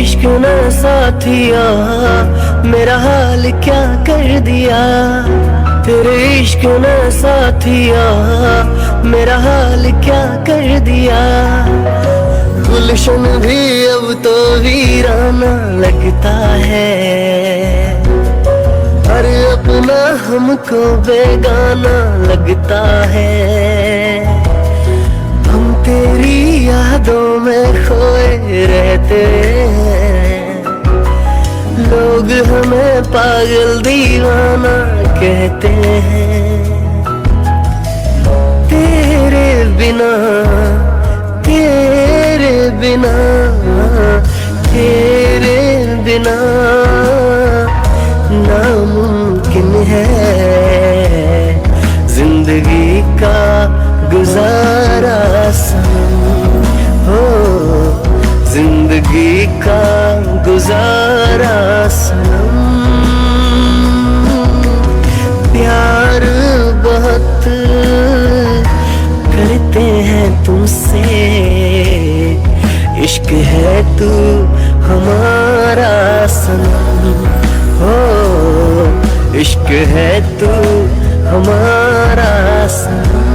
इश्क ने साथिया मेरा हाल क्या कर दिया। तेरे इश्क ने साथिया मेरा हाल क्या कर दिया। गुलशन भी अब तो वीराना लगता है। अरे अपना हमको बेगाना लगता है। हम तेरी यादों में खोए रहते हैं। लोग हमें पागल दीवाना कहते हैं। तेरे बिना तेरे बिना तेरे बिना नामुमकिन है जिंदगी का गुजारा सनम। हो जिंदगी का गुजारा सनम। प्यार बहुत करते हैं तुमसे। इश्क है तू हमारा सनम। हो इश्क है तू हमारा सनम।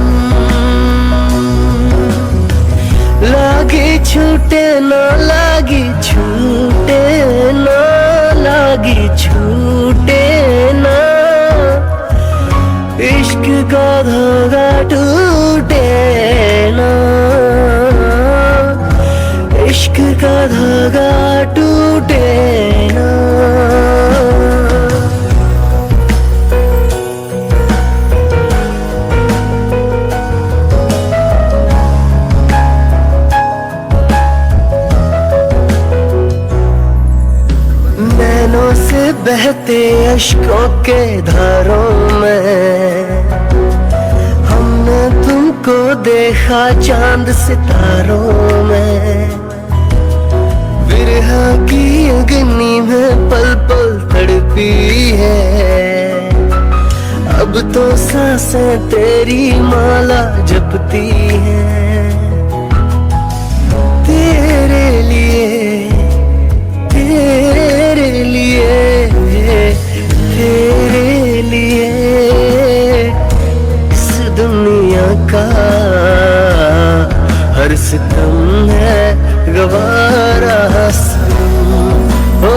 लागे छूटे ना लागी छूटे ना लागी छूटे ना। इश्क का धागा टूटे ना। इश्क का धागा टूटे ना। नैनों से बहते अश्कों के धारों में हमने तुमको देखा चांद सितारों में। विरहा की अग्नि में पल पल तड़पी है। अब तो सांसें तेरी माला जपती हैं। तेरे लिए तेरे लिए तेरे लिए इस दुनिया का हर सितम है गवारा सनम। हो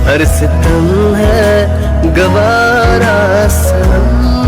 हर सितम है गवारा सनम।